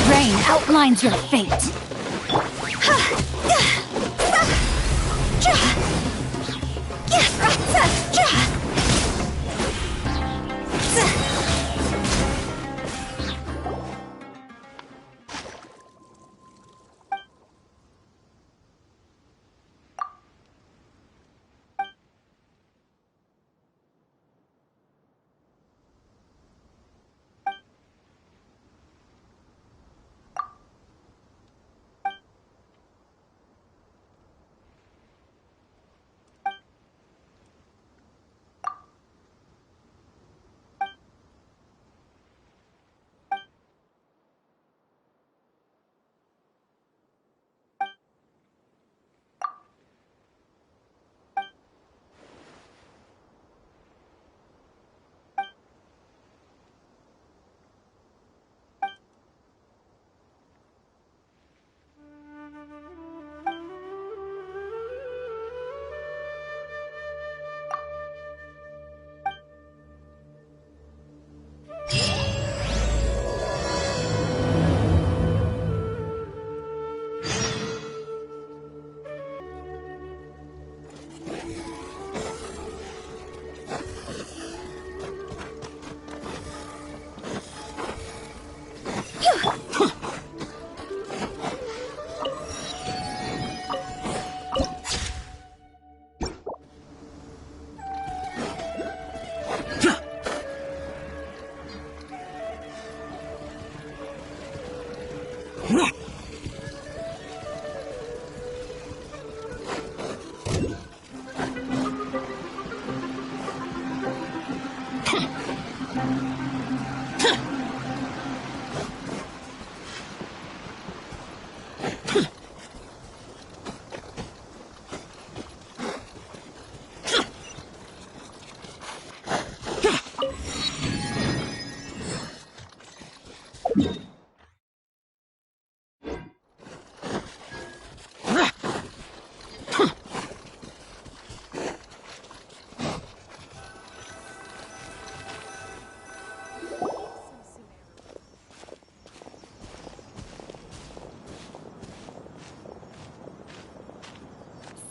Rain outlines your fate.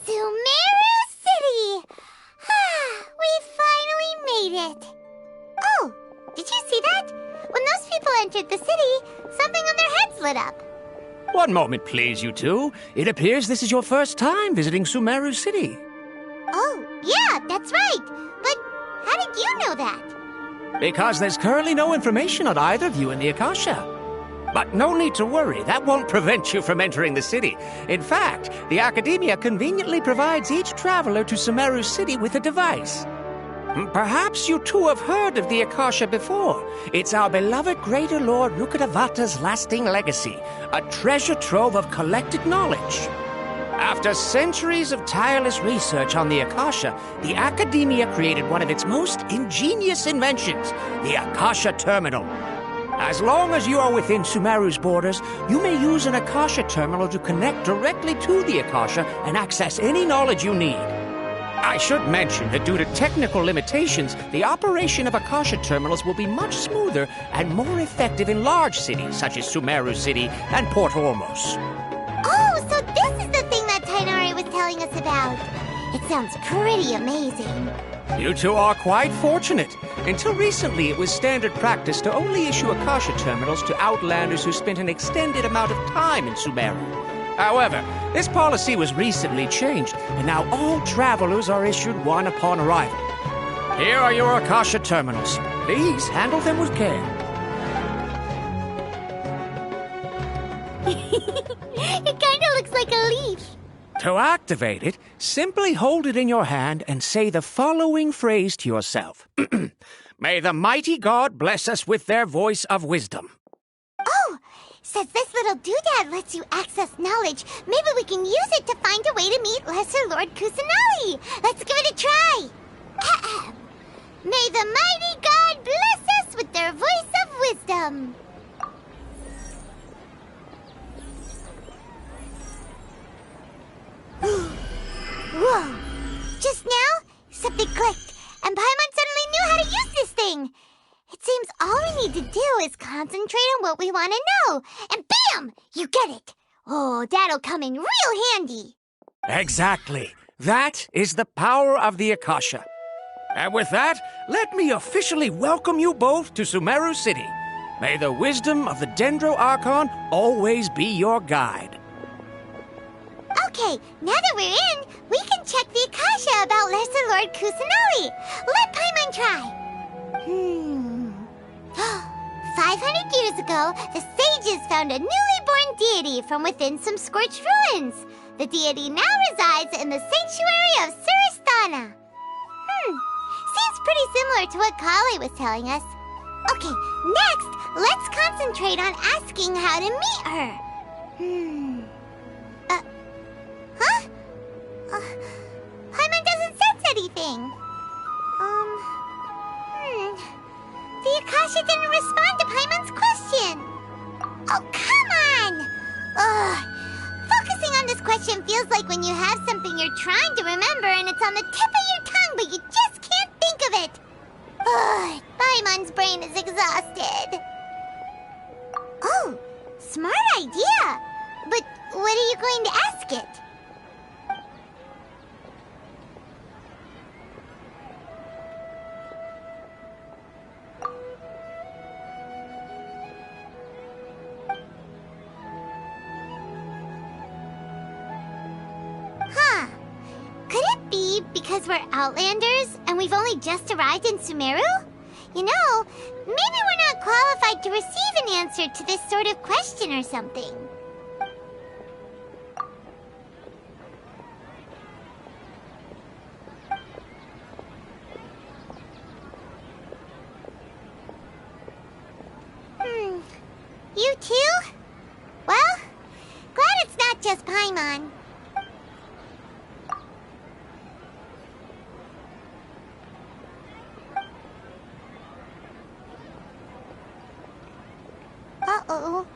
Sumeru City! We finally made it! Oh, did you see that? When those people entered the city, something on their heads lit up. One moment, please, you two. It appears this is your first time visiting Sumeru City. Oh, yeah, that's right. But how did you know that? Because there's currently no information on either of you in the Akasha. But no need to worry, that won't prevent you from entering the city. In fact, the Academia conveniently provides each traveler to Sumeru City with a device. Perhaps you two have heard of the Akasha before. It's our beloved Greater Lord Rukkhadevata's lasting legacy, a treasure trove of collected knowledge. After centuries of tireless research on the Akasha, the Academia created one of its most ingenious inventions, the Akasha Terminal. As long as you are within Sumeru's borders, you may use an Akasha terminal to connect directly to the Akasha and access any knowledge you need. I should mention that due to technical limitations, the operation of Akasha terminals will be much smoother and more effective in large cities such as Sumeru City and Port Ormos. Oh, so this is the thing that Tainari was telling us about. It sounds pretty amazing. You two are quite fortunate. Until recently, it was standard practice to only issue Akasha terminals to outlanders who spent an extended amount of time in Sumeru. However, this policy was recently changed, and now all travelers are issued one upon arrival. Here are your Akasha terminals. Please handle them with care. It kinda looks like a leaf. To activate it, simply hold it in your hand and say the following phrase to yourself. May the mighty God bless us with their voice of wisdom. Oh, since this little doodad lets you access knowledge, maybe we can use it to find a way to meet Lesser Lord Kusanali. Let's give it a try. May the mighty God bless us with their voice of wisdom. Whoa! Just now, something clicked, and Paimon suddenly knew how to use this thing. It seems all we need to do is concentrate on what we want to know, and bam! You get it. Oh, that'll come in real handy. Exactly. That is the power of the Akasha. And with that, let me officially welcome you both to Sumeru City. May the wisdom of the Dendro Archon always be your guide. Okay, now that we're in, we can check the Akasha about Lesser Lord Kusanali. Let Paimon try. 500 years ago, the sages found a newly born deity from within some scorched ruins. The deity now resides in the sanctuary of Suristana. Seems pretty similar to what Kali was telling us. Okay, next, let's concentrate on asking how to meet her. Paimon doesn't sense anything. The Akasha didn't respond to Paimon's question. Oh, come on! Focusing on this question feels like when you have something you're trying to remember and it's on the tip of your tongue, but you just can't think of it. Paimon's brain is exhausted. Oh, smart idea. But what are you going to ask it? Because we're Outlanders and we've only just arrived in Sumeru? You know, maybe we're not qualified to receive an answer to this sort of question or something. You too? Well, glad it's not just Paimon. Uh-oh.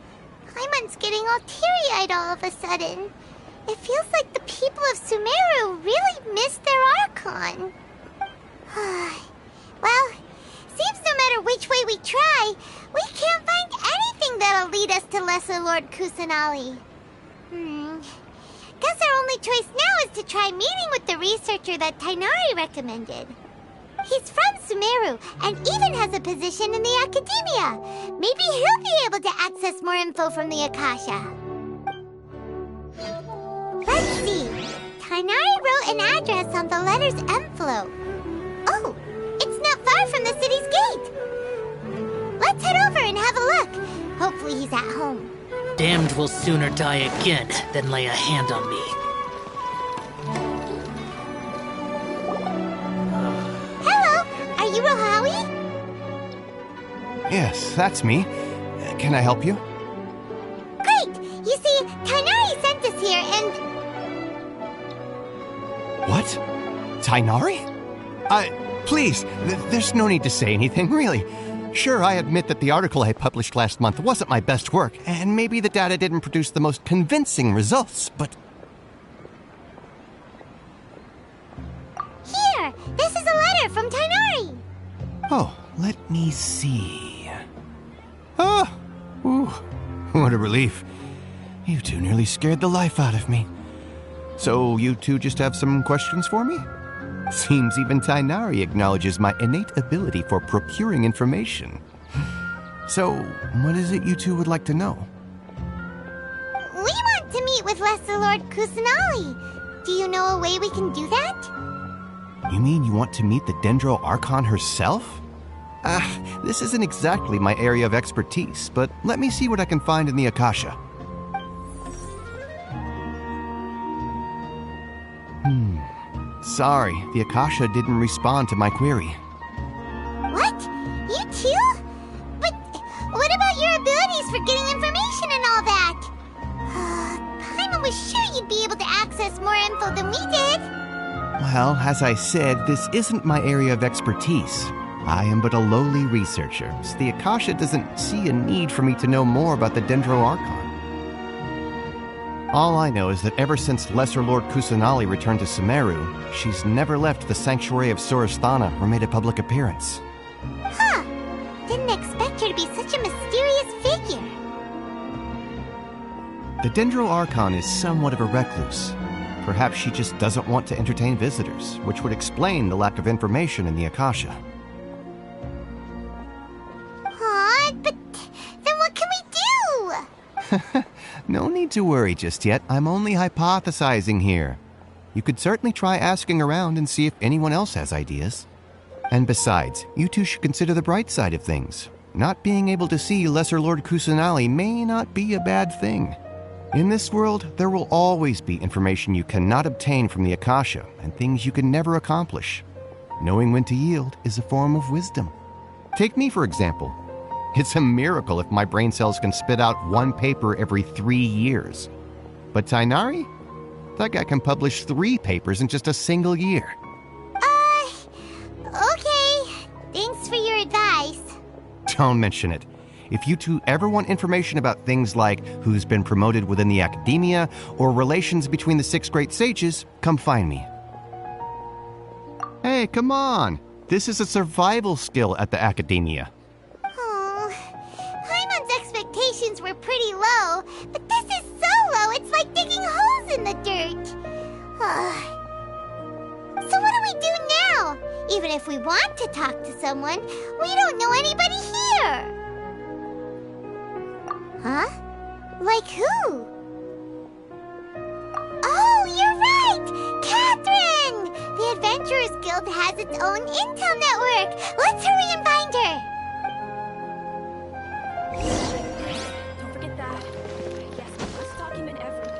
Paimon's getting all teary-eyed all of a sudden. It feels like the people of Sumeru really miss their Archon. Well, seems no matter which way we try, we can't find anything that'll lead us to Lesser Lord Kusanali. Guess our only choice now is to try meeting with the researcher that Tighnari recommended. He's from Sumeru and even has a position in the Academia. Maybe he'll be able to access more info from the Akasha. Let's see. Tighnari wrote an address on the letter's envelope. Oh, it's not far from the city's gate. Let's head over and have a look. Hopefully he's at home. Damned will sooner die again than lay a hand on me. Are you Rohawi? Yes, that's me. Can I help you? Great! You see, Tighnari sent us here and... What? Tighnari? Please, there's no need to say anything, really. Sure, I admit that the article I published last month wasn't my best work, and maybe the data didn't produce the most convincing results, but... Here! This is a letter from Tighnari! Oh, let me see... Oh! Ooh, what a relief. You two nearly scared the life out of me. So, you two just have some questions for me? Seems even Tighnari acknowledges my innate ability for procuring information. So, what is it you two would like to know? We want to meet with Lesser Lord Kusanali. Do you know a way we can do that? You mean you want to meet the Dendro Archon herself? This isn't exactly my area of expertise, but let me see what I can find in the Akasha. Sorry, the Akasha didn't respond to my query. What? You too? But what about your abilities for getting information and all that? Paimon was sure you'd be able to access more info than we did. Well, as I said, this isn't my area of expertise. I am but a lowly researcher, so the Akasha doesn't see a need for me to know more about the Dendro Archon. All I know is that ever since Lesser Lord Kusanali returned to Sumeru, she's never left the Sanctuary of Surasthana or made a public appearance. Huh. Didn't expect her to be such a mysterious figure. The Dendro Archon is somewhat of a recluse. Perhaps she just doesn't want to entertain visitors, which would explain the lack of information in the Akasha. Aw, but then what can we do? No need to worry just yet. I'm only hypothesizing here. You could certainly try asking around and see if anyone else has ideas. And besides, you two should consider the bright side of things. Not being able to see Lesser Lord Kusanali may not be a bad thing. In this world, there will always be information you cannot obtain from the Akasha and things you can never accomplish. Knowing when to yield is a form of wisdom. Take me, for example. It's a miracle if my brain cells can spit out one paper every 3 years. But Tighnari? That guy can publish 3 papers in just a single year. Okay. Thanks for your advice. Don't mention it. If you two ever want information about things like who's been promoted within the academia or relations between the 6 great sages, come find me. Hey, come on. This is a survival skill at the academia. Paimon's expectations were pretty low, but this is so low, it's like digging holes in the dirt. So what do we do now? Even if we want to talk to someone, we don't know anybody here. Huh? Like who? Oh, you're right! Katheryne! The Adventurers Guild has its own intel network. Let's hurry and find her. Don't forget that. Yes, we must document everything.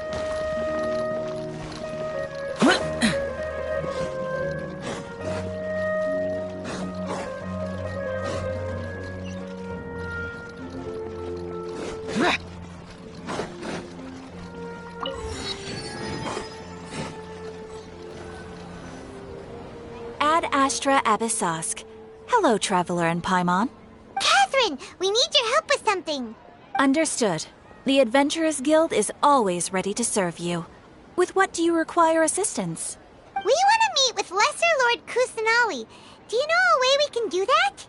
Ad Astra Abyssask. Hello, Traveler and Paimon. Katheryne, we need your help with something. Understood. The Adventurers Guild is always ready to serve you. With what do you require assistance? We want to meet with Lesser Lord Kusanali. Do you know a way we can do that?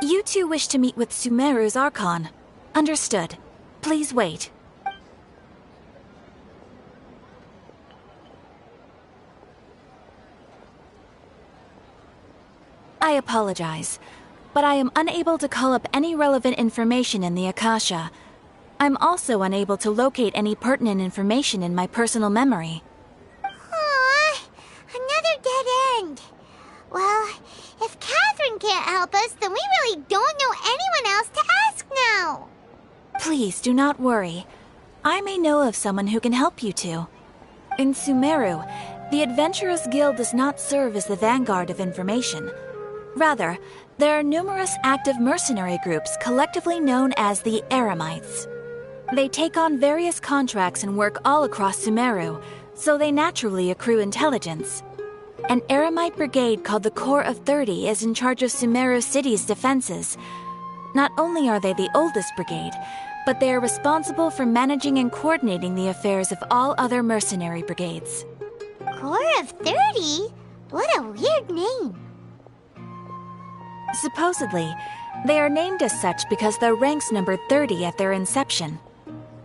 You two wish to meet with Sumeru's Archon. Understood. Please wait. I apologize, but I am unable to call up any relevant information in the Akasha. I'm also unable to locate any pertinent information in my personal memory. Aww, another dead end. Well, if Katheryne can't help us, then we really don't know anyone else to ask now. Please do not worry. I may know of someone who can help you two. In Sumeru, the Adventurers Guild does not serve as the vanguard of information. Rather, there are numerous active mercenary groups collectively known as the Eremites. They take on various contracts and work all across Sumeru, so they naturally accrue intelligence. An Eremite brigade called the Corps of 30 is in charge of Sumeru City's defenses. Not only are they the oldest brigade, but they are responsible for managing and coordinating the affairs of all other mercenary brigades. Corps of 30? What a weird name. Supposedly, they are named as such because their ranks numbered 30 at their inception.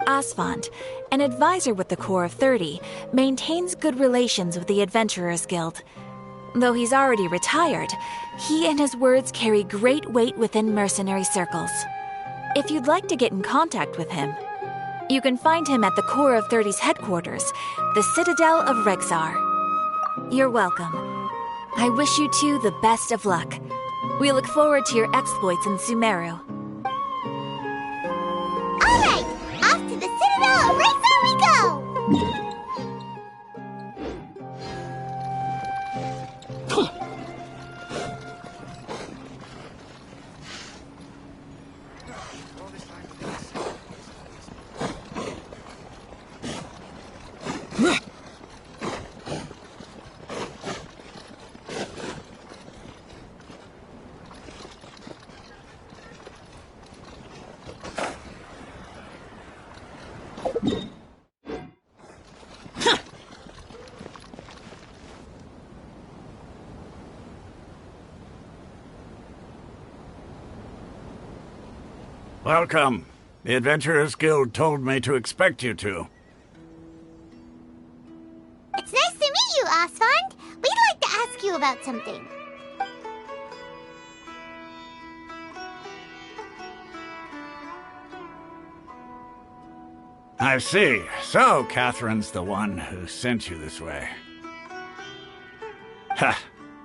Asfand, an advisor with the Corps of 30, maintains good relations with the Adventurers Guild. Though he's already retired, he and his words carry great weight within mercenary circles. If you'd like to get in contact with him, you can find him at the Corps of 30's headquarters, the Citadel of Regzar. You're welcome. I wish you two the best of luck. We look forward to your exploits in Sumeru. Alright, off to the Citadel of Regzar we go! Welcome. The Adventurers Guild told me to expect you two. It's nice to meet you, Asfand. We'd like to ask you about something. I see. So, Katheryne's the one who sent you this way. Ha!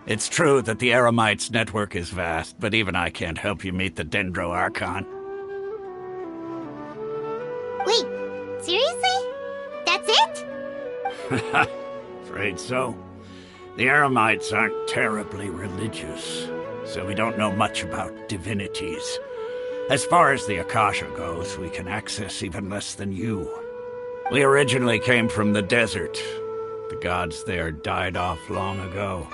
It's true that the Eremites' network is vast, but even I can't help you meet the Dendro Archon. Wait, seriously? That's it? Afraid so. The Eremites aren't terribly religious, so we don't know much about divinities. As far as the Akasha goes, we can access even less than you. We originally came from the desert. The gods there died off long ago.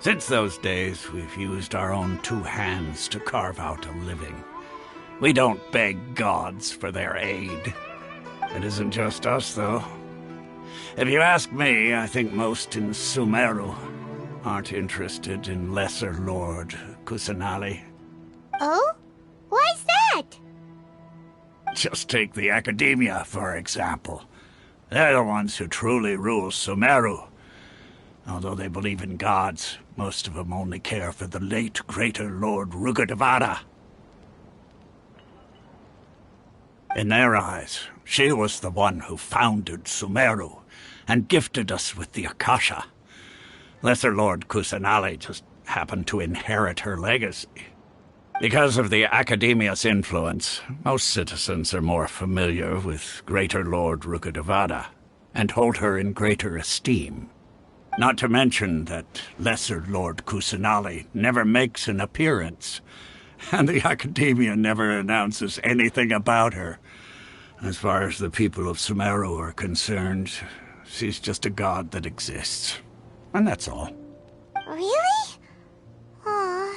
Since those days, we've used our own two hands to carve out a living. We don't beg gods for their aid. It isn't just us, though. If you ask me, I think most in Sumeru aren't interested in Lesser Lord Kusanali. Oh? Why's that? Just take the Academia, for example. They're the ones who truly rule Sumeru. Although they believe in gods, most of them only care for the late Greater Lord Rukkhadevata. In their eyes, she was the one who founded Sumeru and gifted us with the Akasha. Lesser Lord Kusanali just happened to inherit her legacy. Because of the Academia's influence, most citizens are more familiar with Greater Lord Rukkhadevata and hold her in greater esteem. Not to mention that Lesser Lord Kusanali never makes an appearance, and the Academia never announces anything about her. As far as the people of Sumeru are concerned, she's just a god that exists. And that's all. Really? Aw.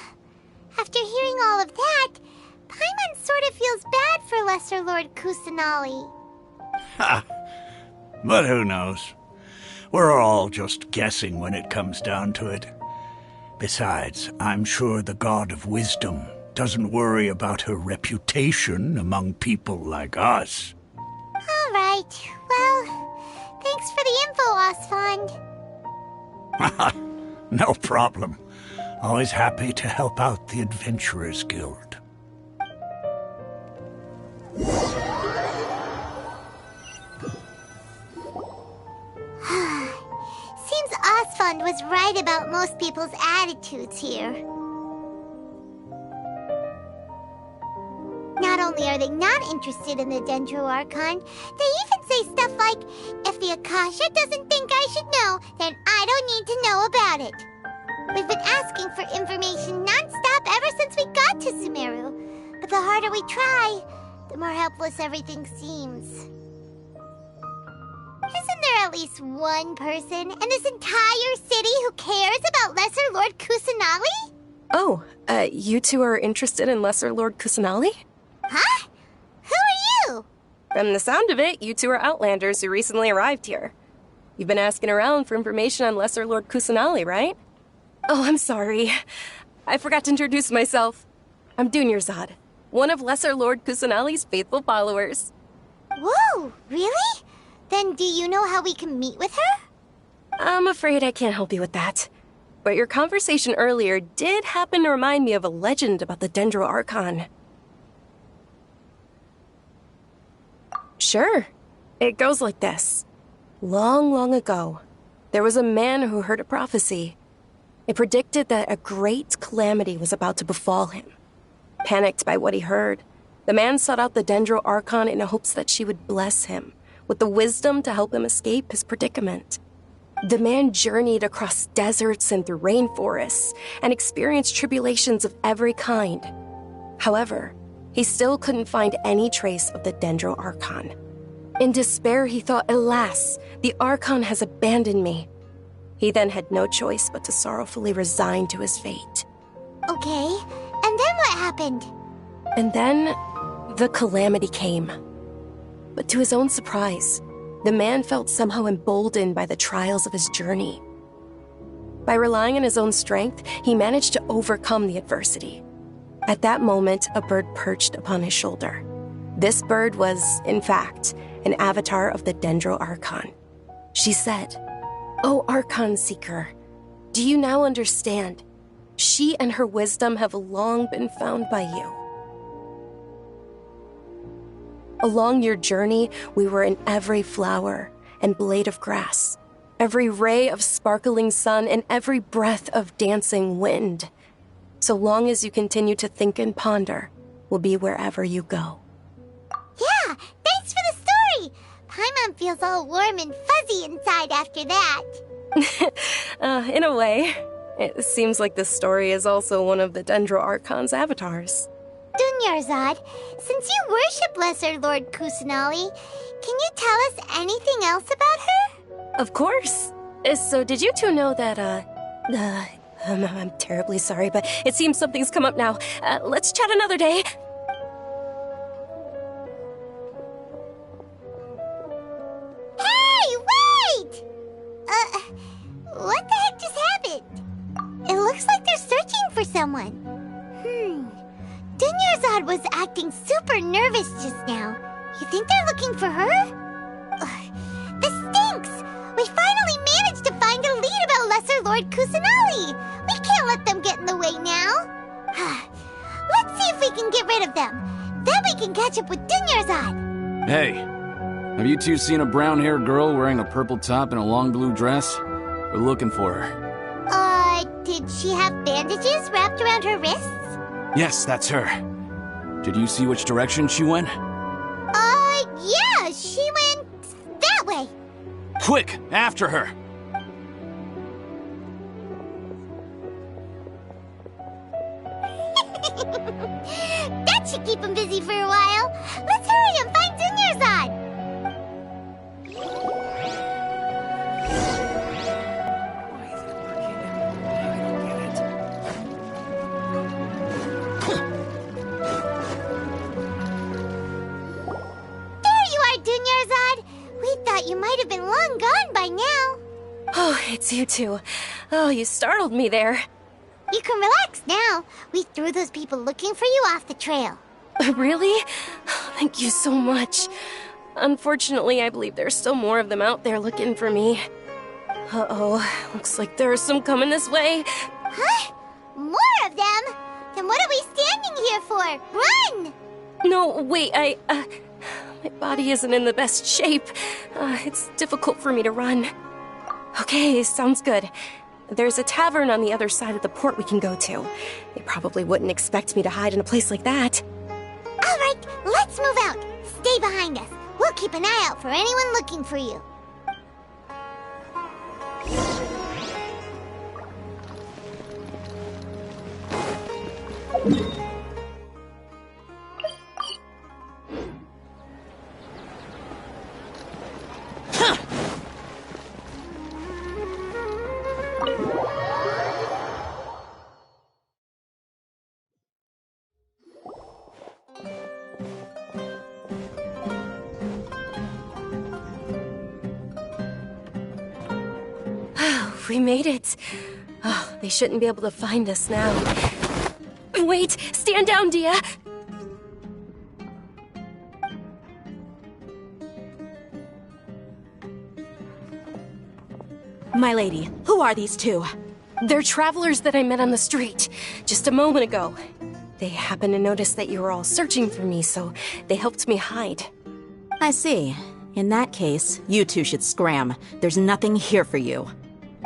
After hearing all of that, Paimon sort of feels bad for Lesser Lord Kusanali. Ha! But who knows? We're all just guessing when it comes down to it. Besides, I'm sure the God of Wisdom doesn't worry about her reputation among people like us. All right. Well, thanks for the info, Asfand. No problem. Always happy to help out the Adventurers Guild. Seems Asfand was right about most people's attitudes here. Not only are they not interested in the Dendro Archon, they even say stuff like, if the Akasha doesn't think I should know, then I don't need to know about it. We've been asking for information non-stop ever since we got to Sumeru, but the harder we try, the more helpless everything seems. Isn't there at least one person in this entire city who cares about Lesser Lord Kusanali? Oh, you two are interested in Lesser Lord Kusanali? Huh? Who are you? From the sound of it, you two are Outlanders who recently arrived here. You've been asking around for information on Lesser Lord Kusanali, right? Oh, I'm sorry. I forgot to introduce myself. I'm Dunyarzad, one of Lesser Lord Kusanali's faithful followers. Whoa, really? Then do you know how we can meet with her? I'm afraid I can't help you with that. But your conversation earlier did happen to remind me of a legend about the Dendro Archon. Sure. It goes like this. Long, long ago, there was a man who heard a prophecy. It predicted that a great calamity was about to befall him. Panicked by what he heard, the man sought out the Dendro Archon in hopes that she would bless him with the wisdom to help him escape his predicament. The man journeyed across deserts and through rainforests and experienced tribulations of every kind. However, he still couldn't find any trace of the Dendro Archon. In despair, he thought, alas, the Archon has abandoned me. He then had no choice but to sorrowfully resign to his fate. Okay, and then what happened? And then, the calamity came. But to his own surprise, the man felt somehow emboldened by the trials of his journey. By relying on his own strength, he managed to overcome the adversity. At that moment, a bird perched upon his shoulder. This bird was, in fact, an avatar of the Dendro Archon. She said, "O Archon Seeker, do you now understand? She and her wisdom have long been found by you. Along your journey, we were in every flower and blade of grass, every ray of sparkling sun, and every breath of dancing wind. So long as you continue to think and ponder, we'll be wherever you go." Yeah, thanks for the story! Paimon feels all warm and fuzzy inside after that. In a way. It seems like this story is also one of the Dendro Archon's avatars. Dunyarzad, since you worship Lesser Lord Kusanali, can you tell us anything else about her? Of course. So did you two know that, I'm terribly sorry, but it seems something's come up now. Let's chat another day. Hey, wait! What the heck just happened? It looks like they're searching for someone. Dunyarzad was acting super nervous just now. You think they're looking for her? This stinks! We finally managed to find a lead about Lesser Lord Kusanali! We can't let them get in the way now! Let's see if we can get rid of them. Then we can catch up with Dunyarzad! Hey, have you two seen a brown-haired girl wearing a purple top and a long blue dress? We're looking for her. Did she have bandages wrapped around her wrists? Yes, that's her. Did you see which direction she went? Yeah, she went that way. Quick, after her! That should keep him busy for a while. Let's hurry and find Dunyarzad. Dunyarzad, we thought you might have been long gone by now. Oh, it's you two. Oh, you startled me there. You can relax now. We threw those people looking for you off the trail. Really? Thank you so much. Unfortunately, I believe there's still more of them out there looking for me. Uh-oh, looks like there are some coming this way. Huh? More of them? Then what are we standing here for? Run! No, wait, my body isn't in the best shape. It's difficult for me to run. Okay, sounds good. There's a tavern on the other side of the port we can go to. They probably wouldn't expect me to hide in a place like that. All right, let's move out. Stay behind us. We'll keep an eye out for anyone looking for you. We made it. Oh, they shouldn't be able to find us now. Wait! Stand down, Dehya! My lady, who are these two? They're travelers that I met on the street just a moment ago. They happened to notice that you were all searching for me, so they helped me hide. I see. In that case, you two should scram. There's nothing here for you.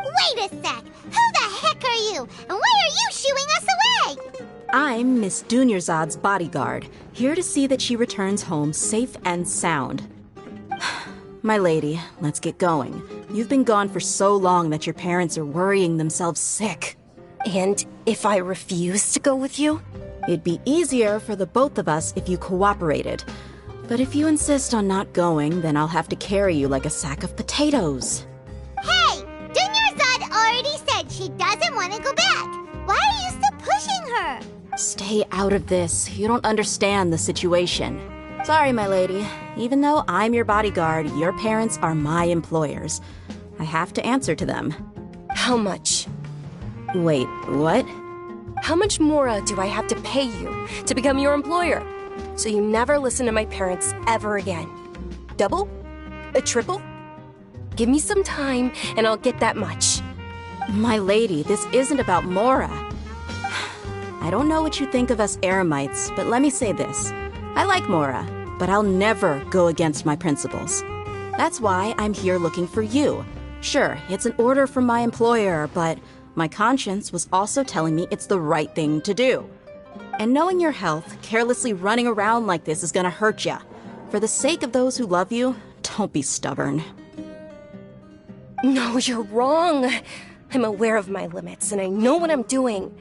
Wait a sec! Who the heck are you? And why are you shooing us away? I'm Miss Dunyarzad's bodyguard, here to see that she returns home safe and sound. My lady, let's get going. You've been gone for so long that your parents are worrying themselves sick. And if I refuse to go with you? It'd be easier for the both of us if you cooperated. But if you insist on not going, then I'll have to carry you like a sack of potatoes. Hey! Dunyarzad already said she doesn't want to go back. Why are you still pushing her? Stay out of this. You don't understand the situation. Sorry, my lady. Even though I'm your bodyguard, your parents are my employers. I have to answer to them. How much? Wait, what? How much more do I have to pay you to become your employer? So you never listen to my parents ever again. Double? A triple? Give me some time and I'll get that much. My lady, this isn't about Mora. I don't know what you think of us Eremites, but let me say this. I like Mora, but I'll never go against my principles. That's why I'm here looking for you. Sure, it's an order from my employer, but my conscience was also telling me it's the right thing to do. And knowing your health, carelessly running around like this is gonna hurt ya. For the sake of those who love you, don't be stubborn. No, you're wrong. I'm aware of my limits and I know what I'm doing.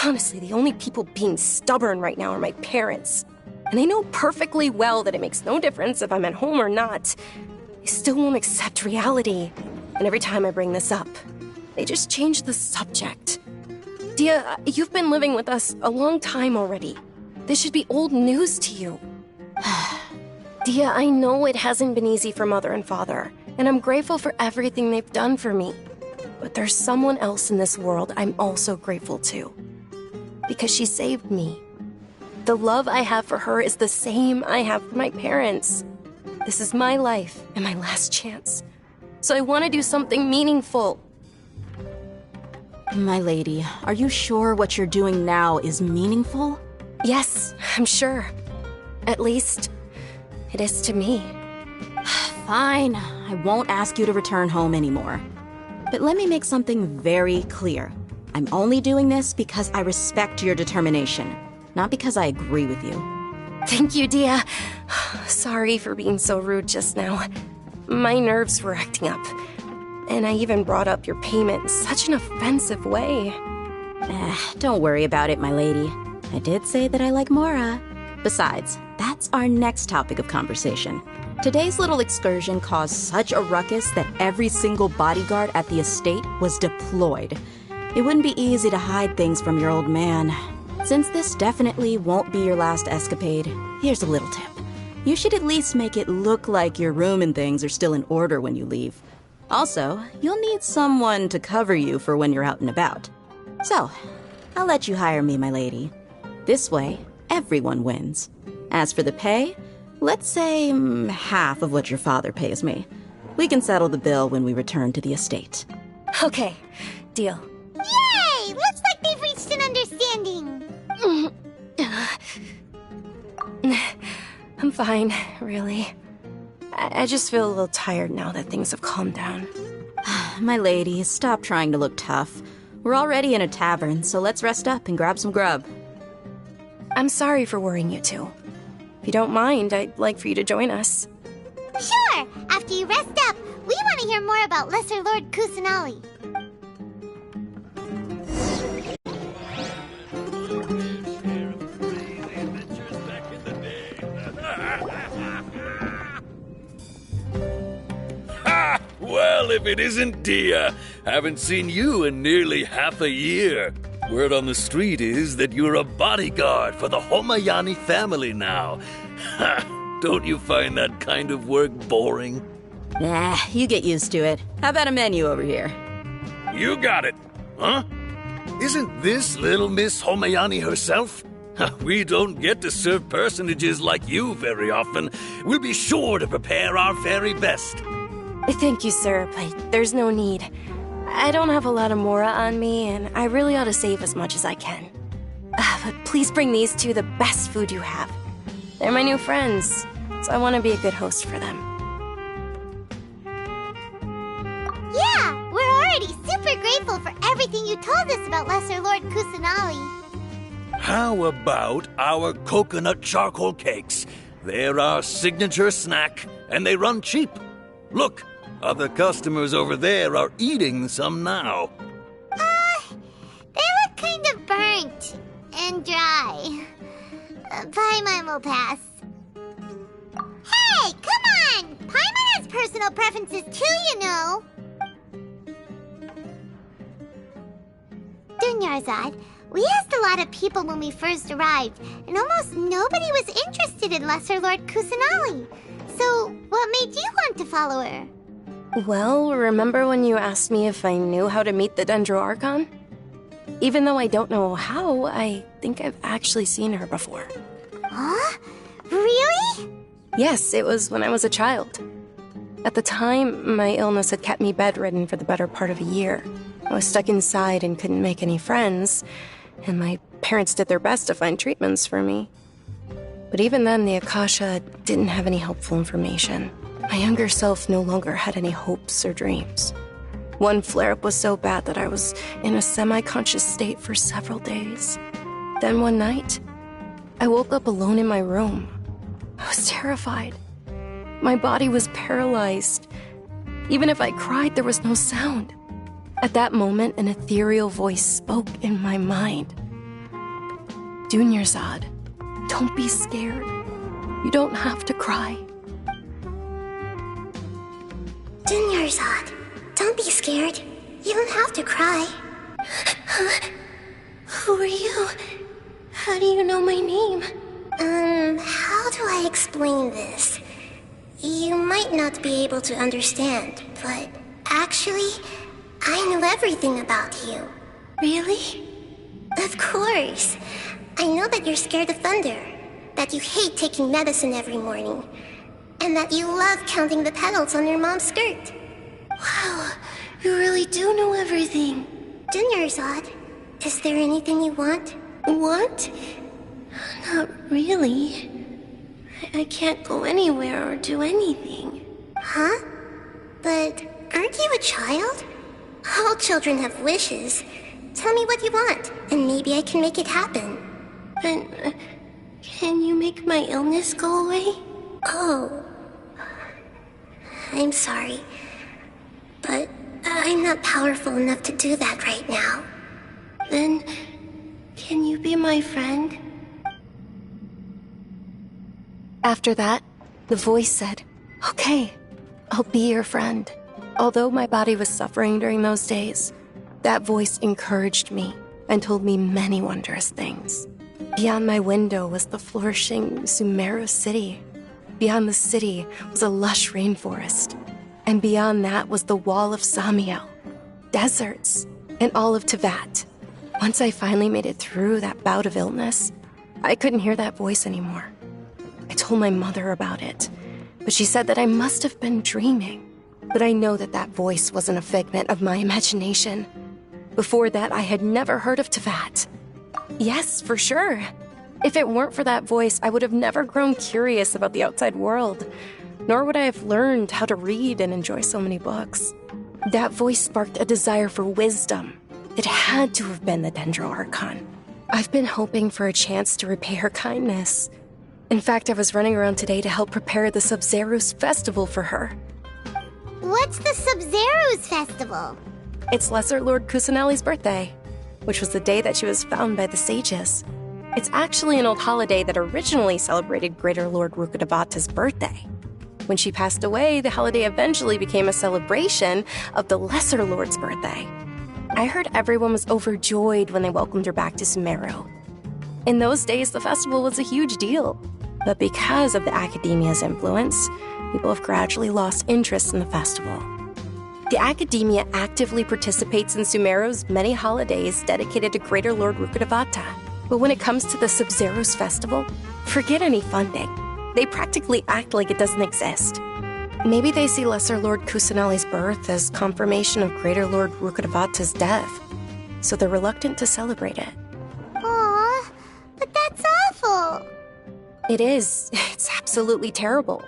Honestly, the only people being stubborn right now are my parents. And I know perfectly well that it makes no difference if I'm at home or not. They still won't accept reality. And every time I bring this up, they just change the subject. Dehya, you've been living with us a long time already. This should be old news to you. Dehya, I know it hasn't been easy for Mother and Father, and I'm grateful for everything they've done for me. But there's someone else in this world I'm also grateful to. Because she saved me. The love I have for her is the same I have for my parents. This is my life and my last chance. So I want to do something meaningful. My lady, are you sure what you're doing now is meaningful? Yes, I'm sure. At least, it is to me. Fine, I won't ask you to return home anymore. But let me make something very clear. I'm only doing this because I respect your determination, not because I agree with you. Thank you, Dehya. Sorry for being so rude just now. My nerves were acting up. And I even brought up your payment in such an offensive way. Don't worry about it, my lady. I did say that I like Mora. Besides, that's our next topic of conversation. Today's little excursion caused such a ruckus that every single bodyguard at the estate was deployed. It wouldn't be easy to hide things from your old man. Since this definitely won't be your last escapade, here's a little tip. You should at least make it look like your room and things are still in order when you leave. Also, you'll need someone to cover you for when you're out and about. So, I'll let you hire me, my lady. This way, everyone wins. As for the pay, let's say half of what your father pays me. We can settle the bill when we return to the estate. Okay, deal. Yay! Looks like they've reached an understanding. I'm fine, really. I just feel a little tired now that things have calmed down. My lady, stop trying to look tough. We're already in a tavern, so let's rest up and grab some grub. I'm sorry for worrying you two. If you don't mind, I'd like for you to join us. Sure! After you rest up, we want to hear more about Lesser Lord Kusanali. Well, if it isn't Dehya, haven't seen you in nearly half a year. Word on the street is that you're a bodyguard for the Homayani family now. Don't you find that kind of work boring? Nah, you get used to it. How about a menu over here? You got it, huh? Isn't this little Miss Homayani herself? We don't get to serve personages like you very often. We'll be sure to prepare our very best. Thank you, sir, but there's no need. I don't have a lot of Mora on me, and I really ought to save as much as I can. But please bring these two the best food you have. They're my new friends, so I want to be a good host for them. Yeah, we're already super grateful for everything you told us about Lesser Lord Kusanali. How about our coconut charcoal cakes? They're our signature snack, and they run cheap. Look, other customers over there are eating some now. They look kind of burnt and dry. Paimon will pass. Hey, come on! Paimon has personal preferences too, you know. Dunyarzad, we asked a lot of people when we first arrived, and almost nobody was interested in Lesser Lord Kusanali. So, what made you want to follow her? Well, remember when you asked me if I knew how to meet the Dendro Archon? Even though I don't know how, I think I've actually seen her before. Huh? Really? Yes, it was when I was a child. At the time, my illness had kept me bedridden for the better part of a year. I was stuck inside and couldn't make any friends, and my parents did their best to find treatments for me. But even then, the Akasha didn't have any helpful information. My younger self no longer had any hopes or dreams. One flare-up was so bad that I was in a semi-conscious state for several days. Then one night, I woke up alone in my room. I was terrified. My body was paralyzed. Even if I cried, there was no sound. At that moment, an ethereal voice spoke in my mind. Dunyarzad, don't be scared. You don't have to cry. Dunyarzad, don't be scared. You don't have to cry. Who are you? How do you know my name? How do I explain this? You might not be able to understand, but actually, I know everything about you. Really? Of course. I know that you're scared of thunder, that you hate taking medicine every morning, and that you love counting the petals on your mom's skirt. Wow, you really do know everything. Dunyarzad, is there anything you want? Want? Not really. I can't go anywhere or do anything. Huh? But aren't you a child? All children have wishes. Tell me what you want, and maybe I can make it happen. But can you make my illness go away? Oh. I'm sorry. But I'm not powerful enough to do that right now. Then, can you be my friend? After that, the voice said, "Okay, I'll be your friend." Although my body was suffering during those days, that voice encouraged me and told me many wondrous things. Beyond my window was the flourishing Sumeru City. Beyond the city was a lush rainforest. And beyond that was the wall of Samiel, deserts, and all of Teyvat. Once I finally made it through that bout of illness, I couldn't hear that voice anymore. I told my mother about it, but she said that I must have been dreaming. But I know that that voice wasn't a figment of my imagination. Before that, I had never heard of Teyvat. Yes, for sure. If it weren't for that voice, I would have never grown curious about the outside world, nor would I have learned how to read and enjoy so many books. That voice sparked a desire for wisdom. It had to have been the Dendro Archon. I've been hoping for a chance to repay her kindness. In fact, I was running around today to help prepare the Sub-Zerus festival for her. What's the Sub-Zerus festival? It's Lesser Lord Kusanali's birthday, which was the day that she was found by the sages. It's actually an old holiday that originally celebrated Greater Lord Rukkhadevata's birthday. When she passed away, the holiday eventually became a celebration of the Lesser Lord's birthday. I heard everyone was overjoyed when they welcomed her back to Sumeru. In those days, the festival was a huge deal. But because of the Academia's influence, people have gradually lost interest in the festival. The Academia actively participates in Sumeru's many holidays dedicated to Greater Lord Rukkhadevata. But when it comes to the Sub-Zerus festival, forget any funding. They practically act like it doesn't exist. Maybe they see Lesser Lord Kusanali's birth as confirmation of Greater Lord Rukkhadevata's death, so they're reluctant to celebrate it. Aww, but that's awful. It is. It's absolutely terrible.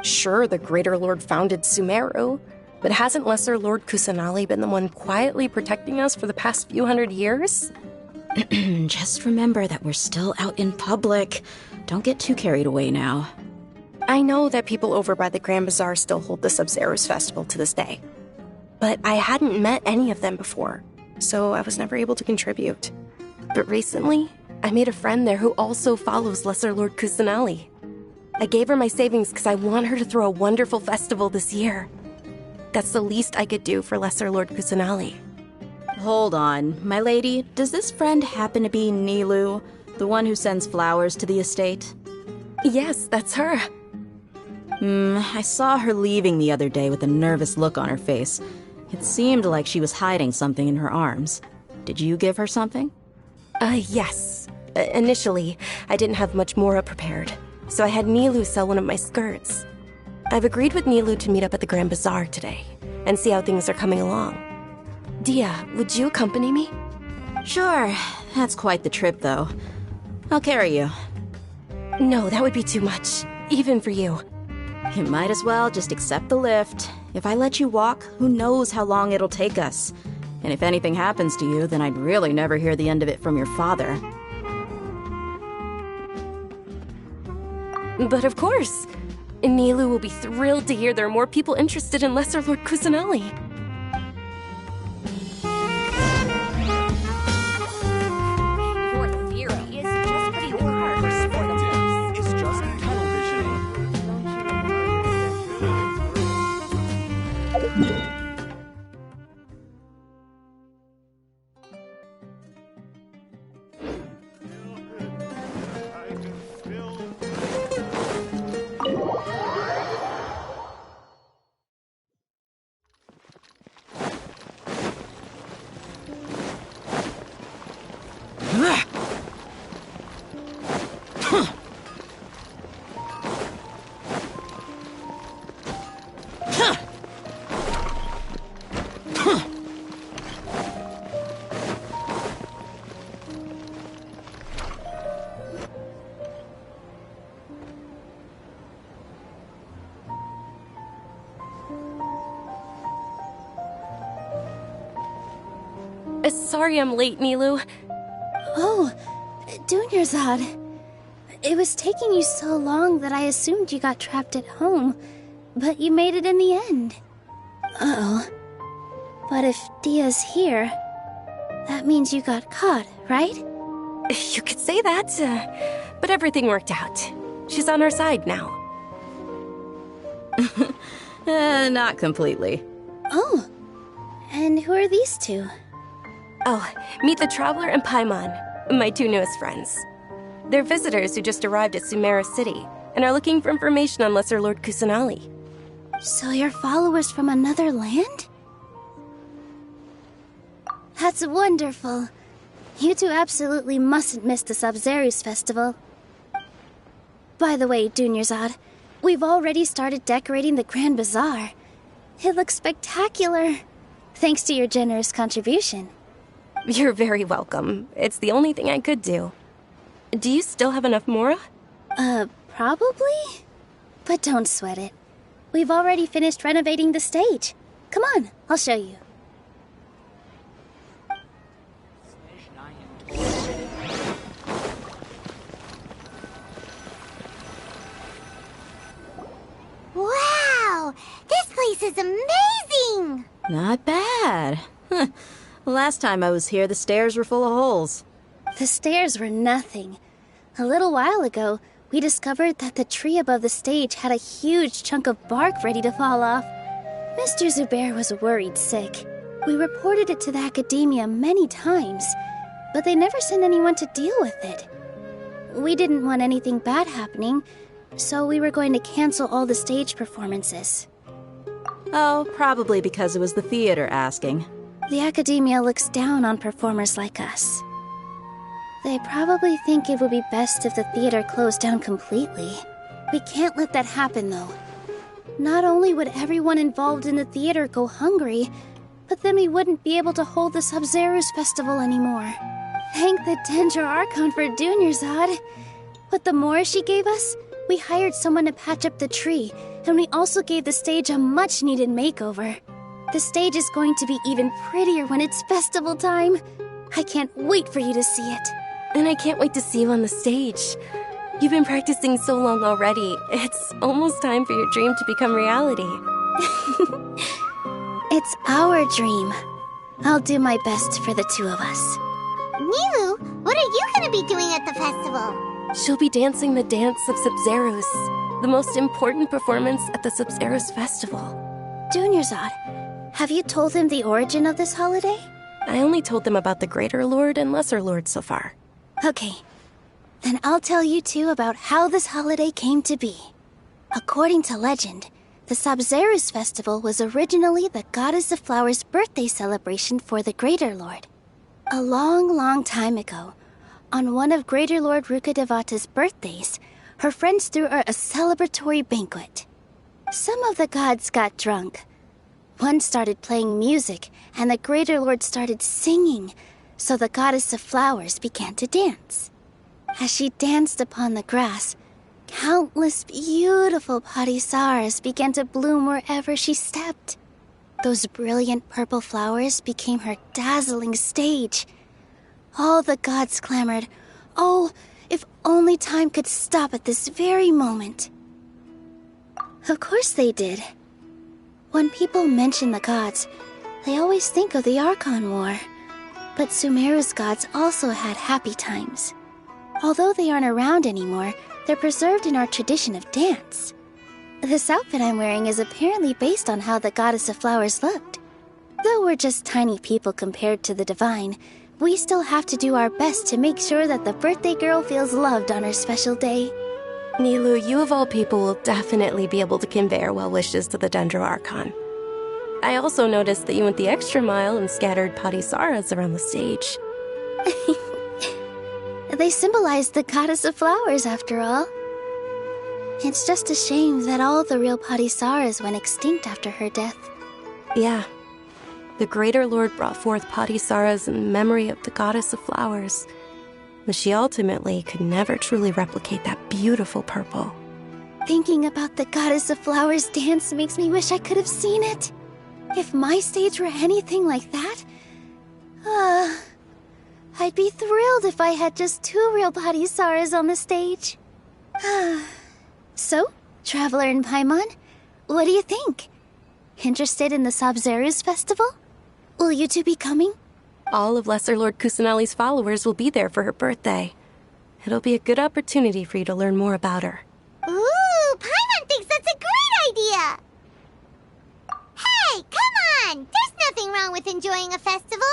Sure, the Greater Lord founded Sumeru, But hasn't Lesser Lord Kusanali been the one quietly protecting us for the past few hundred years? Just remember that we're still out in public. Don't get too carried away now. I know that people over by the Grand Bazaar still hold the Sub-Zero's festival to this day. But I hadn't met any of them before, so I was never able to contribute. But recently, I made a friend there who also follows Lesser Lord Kusanali. I gave her my savings because I want her to throw a wonderful festival this year. That's the least I could do for Lesser Lord Kusanali. Hold on, my lady. Does this friend happen to be Nilou, the one who sends flowers to the estate? Yes, that's her. I saw her leaving the other day with a nervous look on her face. It seemed like she was hiding something in her arms. Did you give her something? Yes. Initially, I didn't have much Mora prepared, so I had Nilou sell one of my skirts. I've agreed with Nilou to meet up at the Grand Bazaar today, and see how things are coming along. Dehya, would you accompany me? Sure. That's quite the trip, though. I'll carry you. No, that would be too much, even for you. You might as well just accept the lift. If I let you walk, who knows how long it'll take us. And if anything happens to you, then I'd really never hear the end of it from your father. But of course. Nilou will be thrilled to hear there are more people interested in Lesser Lord Kusanali. Your theory is just pretty hard for the place. It's just television. Sorry I'm late, Nilou. Oh, Dunyarzad. It was taking you so long that I assumed you got trapped at home, but you made it in the end. Uh-oh. But if Dehya's here, that means you got caught, right? You could say that, but everything worked out. She's on our side now. Not completely. Oh, and who are these two? Oh, meet the Traveler and Paimon, my two newest friends. They're visitors who just arrived at Sumeru City and are looking for information on Lesser Lord Kusanali. So you're followers from another land? That's wonderful. You two absolutely mustn't miss the Sub-Zero's festival. By the way, Dunyarzad, we've already started decorating the Grand Bazaar. It looks spectacular, thanks to your generous contribution. You're very welcome. It's the only thing I could do. Do you still have enough Mora? Probably? But don't sweat it. We've already finished renovating the stage. Come on, I'll show you. Wow! This place is amazing! Not bad. Last time I was here, the stairs were full of holes. The stairs were nothing. A little while ago, we discovered that the tree above the stage had a huge chunk of bark ready to fall off. Mr. Zubair was worried sick. We reported it to the academia many times, but they never sent anyone to deal with it. We didn't want anything bad happening, so we were going to cancel all the stage performances. Oh, probably because it was the theater asking. The academia looks down on performers like us. They probably think it would be best if the theater closed down completely. We can't let that happen, though. Not only would everyone involved in the theater go hungry, but then we wouldn't be able to hold the Sub-Zero's festival anymore. Thank the Dendra Archon for Dunyarzad. With the Mora she gave us, we hired someone to patch up the tree, and we also gave the stage a much-needed makeover. The stage is going to be even prettier when it's festival time. I can't wait for you to see it. And I can't wait to see you on the stage. You've been practicing so long already. It's almost time for your dream to become reality. It's our dream. I'll do my best for the two of us. Nilou, what are you gonna be doing at the festival? She'll be dancing the dance of Sabzeruz, the most important performance at the Sabzeruz festival. Dunyarzad, have you told him the origin of this holiday? I only told them about the Greater Lord and Lesser Lord so far. Okay. Then I'll tell you two about how this holiday came to be. According to legend, the Sabzeruz festival was originally the Goddess of Flowers' birthday celebration for the Greater Lord. A long, long time ago, on one of Greater Lord Rukkhadevata's birthdays, her friends threw her a celebratory banquet. Some of the gods got drunk. One started playing music, and the Greater Lord started singing, so the Goddess of Flowers began to dance. As she danced upon the grass, countless beautiful parisaras began to bloom wherever she stepped. Those brilliant purple flowers became her dazzling stage. All the gods clamored, "Oh, if only time could stop at this very moment." Of course they did. When people mention the gods, they always think of the Archon War. But Sumeru's gods also had happy times. Although they aren't around anymore, they're preserved in our tradition of dance. This outfit I'm wearing is apparently based on how the Goddess of Flowers looked. Though we're just tiny people compared to the divine, we still have to do our best to make sure that the birthday girl feels loved on her special day. Nilou, you of all people will definitely be able to convey our well wishes to the Dendro Archon. I also noticed that you went the extra mile and scattered parisaras around the stage. They symbolize the Goddess of Flowers, after all. It's just a shame that all the real parisaras went extinct after her death. Yeah. The Greater Lord brought forth parisaras in memory of the Goddess of Flowers, but she ultimately could never truly replicate that beautiful purple. Thinking about the Goddess of Flowers dance makes me wish I could have seen it. If my stage were anything like that, I'd be thrilled if I had just 2 real parisaras on the stage. So, Traveler and Paimon, what do you think? Interested in the Sabzeruz festival? Will you two be coming? All of Lesser Lord Kusanali's followers will be there for her birthday. It'll be a good opportunity for you to learn more about her. Ooh, Paimon thinks that's a great idea! Hey, come on! There's nothing wrong with enjoying a festival.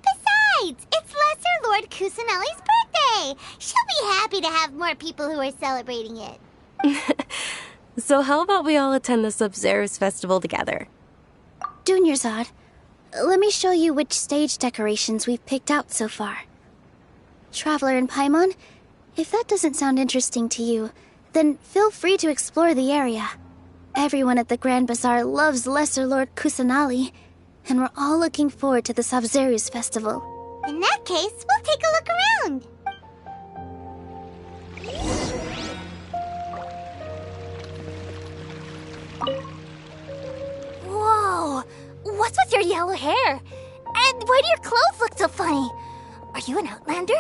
Besides, it's Lesser Lord Kusanali's birthday. She'll be happy to have more people who are celebrating it. So how about we all attend the Sabzeruz festival together? Dunyarzad, let me show you which stage decorations we've picked out so far. Traveler and Paimon, if that doesn't sound interesting to you, then feel free to explore the area. Everyone at the Grand Bazaar loves Lesser Lord Kusanali, and we're all looking forward to the Sabzeruz festival. In that case, we'll take a look around. Whoa! What's with your yellow hair? And why do your clothes look so funny? Are you an Outlander?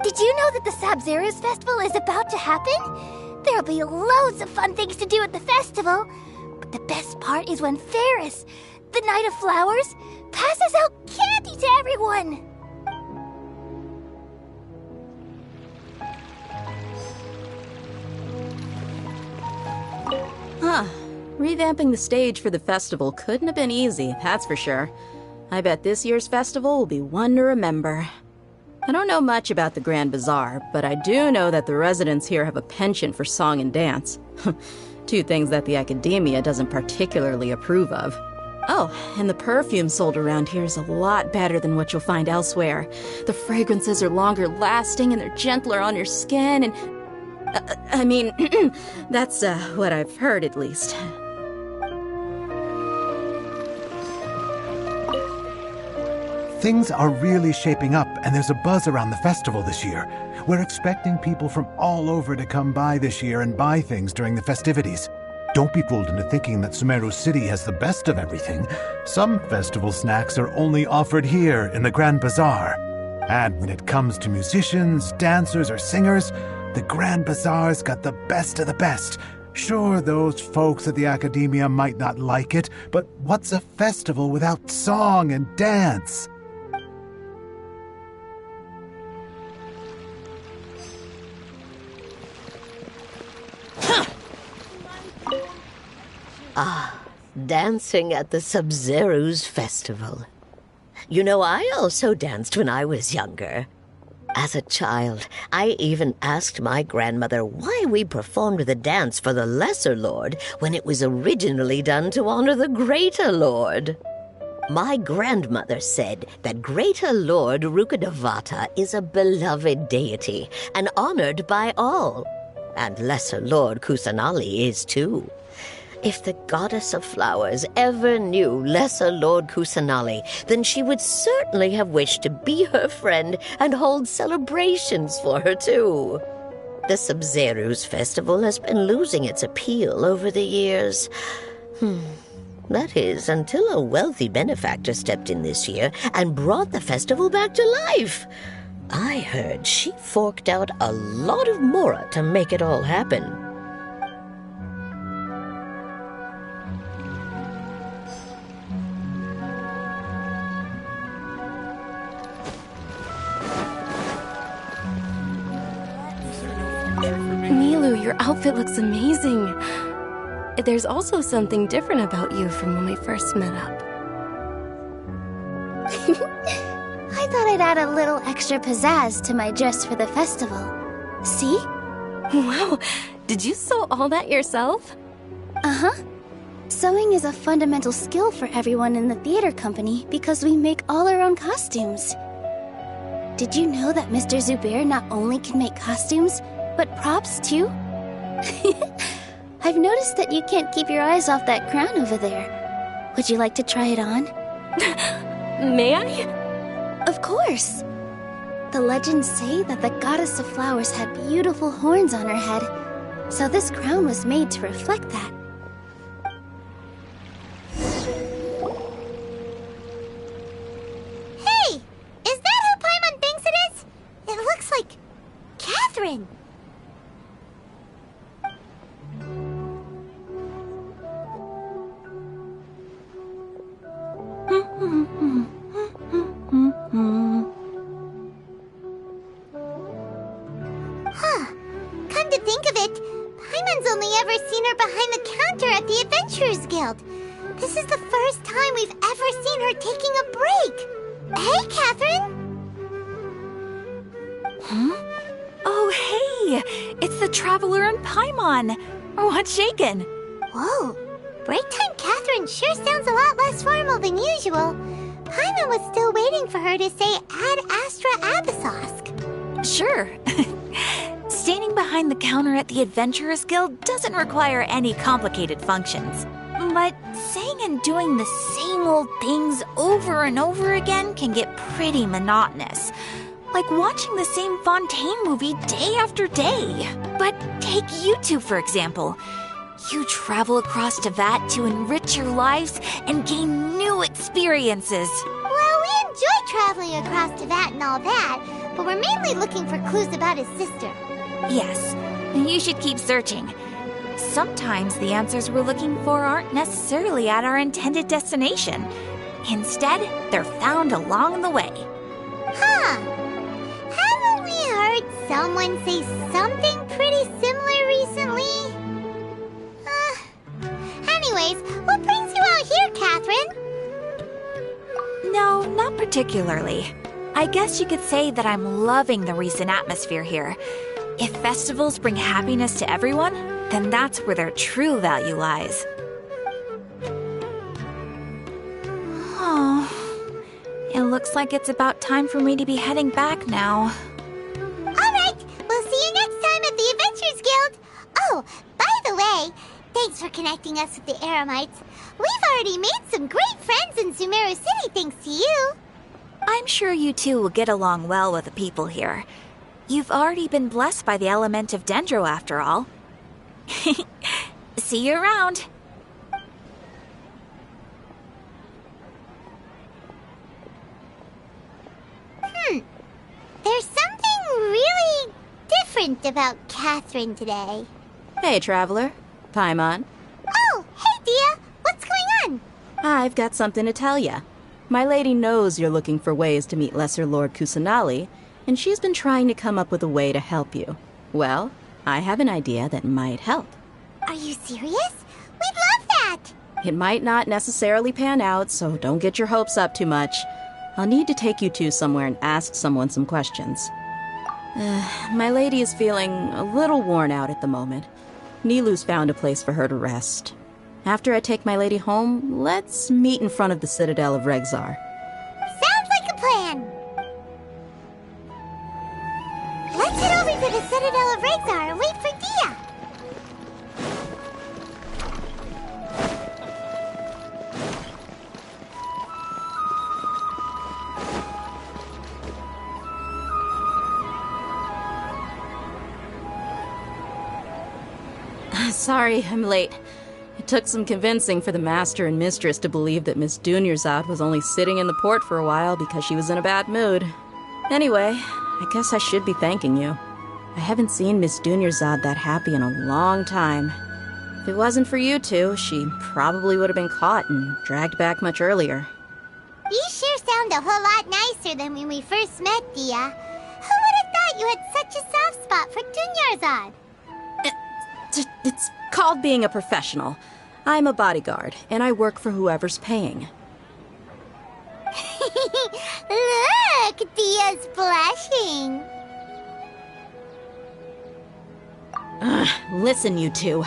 Did you know that the Sabzeruz festival is about to happen? There'll be loads of fun things to do at the festival. But the best part is when Ferris, the Knight of Flowers, passes out candy to everyone. Huh. Revamping the stage for the festival couldn't have been easy, that's for sure. I bet this year's festival will be one to remember. I don't know much about the Grand Bazaar, but I do know that the residents here have a penchant for song and dance. 2 things that the Academia doesn't particularly approve of. Oh, and the perfume sold around here is a lot better than what you'll find elsewhere. The fragrances are longer lasting and they're gentler on your skin and... I mean, that's what I've heard at least. Things are really shaping up, and there's a buzz around the festival this year. We're expecting people from all over to come by this year and buy things during the festivities. Don't be fooled into thinking that Sumeru City has the best of everything. Some festival snacks are only offered here in the Grand Bazaar. And when it comes to musicians, dancers, or singers, the Grand Bazaar's got the best of the best. Sure, those folks at the Academia might not like it, but what's a festival without song and dance? Ah, dancing at the Sub-Zero's festival. You know, I also danced when I was younger. As a child, I even asked my grandmother why we performed the dance for the Lesser Lord when it was originally done to honor the Greater Lord. My grandmother said that Greater Lord Rukkhadevata is a beloved deity and honored by all. And Lesser Lord Kusanali is too. If the goddess of flowers ever knew Lesser Lord Kusanali, then she would certainly have wished to be her friend and hold celebrations for her too. The Sub-Zero's festival has been losing its appeal over the years. That is, until a wealthy benefactor stepped in this year and brought the festival back to life. I heard she forked out a lot of mora to make it all happen. Nilou, your outfit looks amazing. There's also something different about you from when we first met up. I thought I'd add a little extra pizzazz to my dress for the festival. See? Wow, did you sew all that yourself? Uh-huh. Sewing is a fundamental skill for everyone in the theater company because we make all our own costumes. Did you know that Mr. Zubair not only can make costumes, but props too? I've noticed that you can't keep your eyes off that crown over there. Would you like to try it on? May I? Of course. The legends say that the goddess of flowers had beautiful horns on her head, so this crown was made to reflect that. Hey! Is that who Paimon thinks it is? It looks like Katheryne. Huh. Come to think of it, Paimon's only ever seen her behind the counter at the Adventurers Guild. This is the first time we've ever seen her taking a break. Hey, Katheryne! Huh? Oh, hey! It's the Traveler and Paimon! What's shaken? Whoa! Break time Katheryne sure sounds a lot less formal than usual. Paimon was still waiting for her to say Ad Astra Abyssosque. Sure. Standing behind the counter at the Adventurers Guild doesn't require any complicated functions. But saying and doing the same old things over and over again can get pretty monotonous. Like watching the same Fontaine movie day after day. But take you two, for example. You travel across Teyvat to enrich your lives and gain new experiences. Well, we enjoy traveling across Teyvat and all that, but we're mainly looking for clues about his sister. Yes, you should keep searching. Sometimes the answers we're looking for aren't necessarily at our intended destination. Instead, they're found along the way. Huh. Haven't we heard someone say something pretty similar recently? Anyways, what brings you out here, Katheryne? No, not particularly. I guess you could say that I'm loving the recent atmosphere here. If festivals bring happiness to everyone, then that's where their true value lies. Oh, it looks like it's about time for me to be heading back now. Alright, we'll see you next time at the Adventurers Guild. Oh, by the way, thanks for connecting us with the Eremites. We've already made some great friends in Sumeru City thanks to you. I'm sure you two will get along well with the people here. You've already been blessed by the element of Dendro after all. See you around. There's something really different about Katheryne today. Hey, traveler. Paimon. Oh, hey, Dehya. What's going on? I've got something to tell ya. My lady knows you're looking for ways to meet Lesser Lord Kusanali, and she's been trying to come up with a way to help you. Well, I have an idea that might help. Are you serious? We'd love that! It might not necessarily pan out, so don't get your hopes up too much. I'll need to take you two somewhere and ask someone some questions. My lady is feeling a little worn out at the moment. Nilou's found a place for her to rest. After I take my lady home, let's meet in front of the Citadel of Regzar. Sounds like a plan! Let's head over to the Citadel of Regzar and wait for Dehya! Sorry, I'm late. It took some convincing for the master and mistress to believe that Miss Dunyarzad was only sitting in the port for a while because she was in a bad mood. Anyway, I guess I should be thanking you. I haven't seen Miss Dunyarzad that happy in a long time. If it wasn't for you two, she probably would have been caught and dragged back much earlier. You sure sound a whole lot nicer than when we first met, Dehya. Who would have thought you had such a soft spot for Dunyarzad? It's called being a professional. I'm a bodyguard, and I work for whoever's paying. Look, Dehya's blushing. Listen, you two.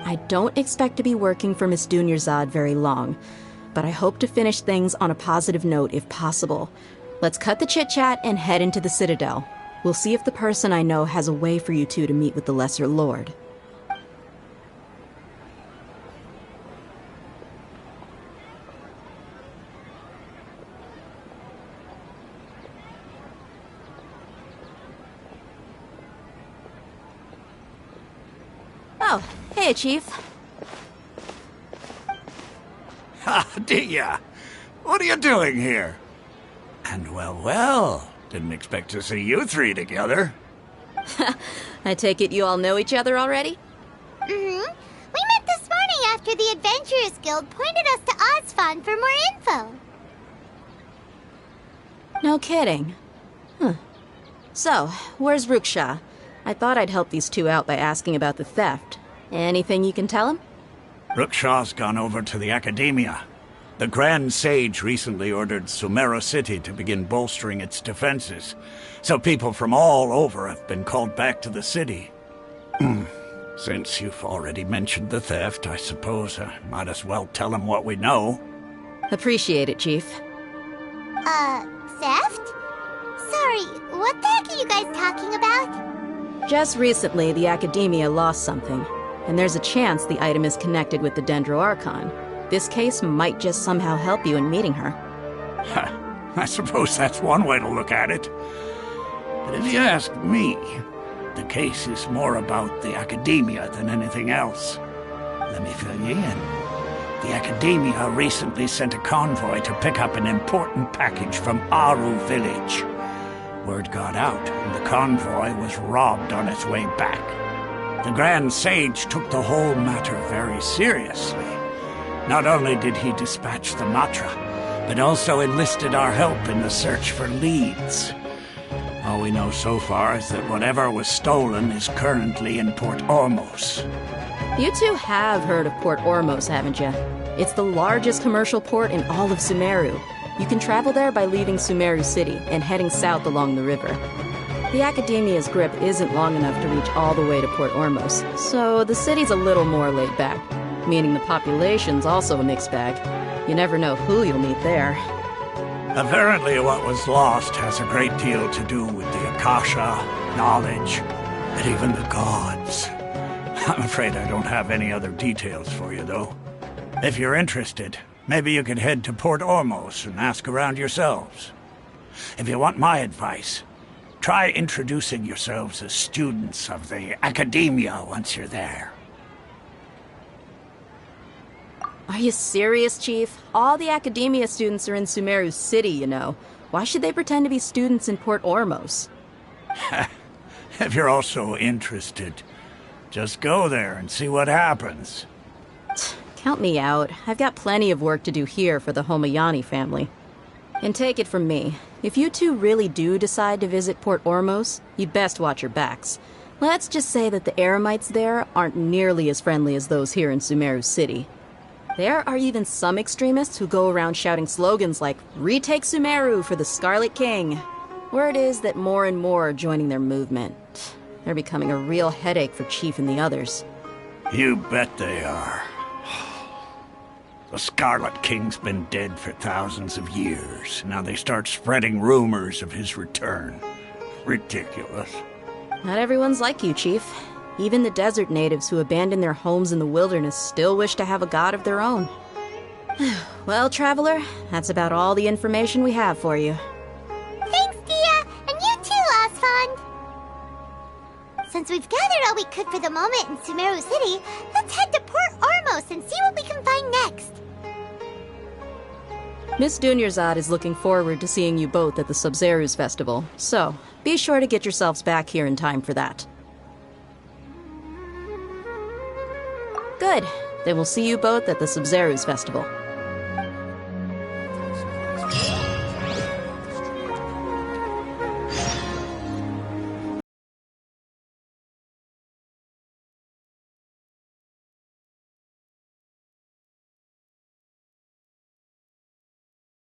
I don't expect to be working for Miss Dunyarzad very long, but I hope to finish things on a positive note if possible. Let's cut the chit-chat and head into the Citadel. We'll see if the person I know has a way for you two to meet with the Lesser Lord. Oh, hey, Chief. Ha, Dehya! What are you doing here? And well, didn't expect to see you three together. I take it you all know each other already? We met this morning after the Adventurers Guild pointed us to Asfand for more info. No kidding. So, where's Ruksha? I thought I'd help these two out by asking about the theft. Anything you can tell him? Ruksha's gone over to the Academia. The Grand Sage recently ordered Sumeru City to begin bolstering its defenses, so people from all over have been called back to the city. Since you've already mentioned the theft, I suppose I might as well tell him what we know. Appreciate it, Chief. Theft? Sorry, what the heck are you guys talking about? Just recently, the Academia lost something, and there's a chance the item is connected with the Dendro Archon. This case might just somehow help you in meeting her. I suppose that's one way to look at it. But if you ask me, the case is more about the Academia than anything else. Let me fill you in. The Academia recently sent a convoy to pick up an important package from Aru village. Word got out, and the convoy was robbed on its way back. The Grand Sage took the whole matter very seriously. Not only did he dispatch the Matra, but also enlisted our help in the search for leads. All we know so far is that whatever was stolen is currently in Port Ormos. You two have heard of Port Ormos, haven't you? It's the largest commercial port in all of Sumeru. You can travel there by leaving Sumeru City and heading south along the river. The Academia's grip isn't long enough to reach all the way to Port Ormos, so the city's a little more laid back, meaning the population's also a mixed bag. You never know who you'll meet there. Apparently what was lost has a great deal to do with the Akasha, knowledge, and even the gods. I'm afraid I don't have any other details for you, though. If you're interested, maybe you could head to Port Ormos and ask around yourselves. If you want my advice, Try introducing yourselves as students of the Academia once you're there. Are you serious, Chief? All the Academia students are in Sumeru City, you know. Why should they pretend to be students in Port Ormos? If you're all so interested, just go there and see what happens. Count me out. I've got plenty of work to do here for the Homayani family. And take it from me, if you two really do decide to visit Port Ormos, you'd best watch your backs. Let's just say that the Eremites there aren't nearly as friendly as those here in Sumeru City. There are even some extremists who go around shouting slogans like, "Retake Sumeru for the Scarlet King." Word is that more and more are joining their movement. They're becoming a real headache for Chief and the others. You bet they are. The Scarlet King's been dead for thousands of years. Now they start spreading rumors of his return. Ridiculous. Not everyone's like you, Chief. Even the desert natives who abandoned their homes in the wilderness still wish to have a god of their own. Well, Traveler, that's about all the information we have for you. Thanks, Dehya, and you too, Asfand. Since we've gathered all we could for the moment in Sumeru City, let's head to Port Ormos and see what we can find next. Miss Dunyarzad is looking forward to seeing you both at the Sub-Zeru's festival, so be sure to get yourselves back here in time for that. Good. Then we'll see you both at the Sub-Zeru's festival.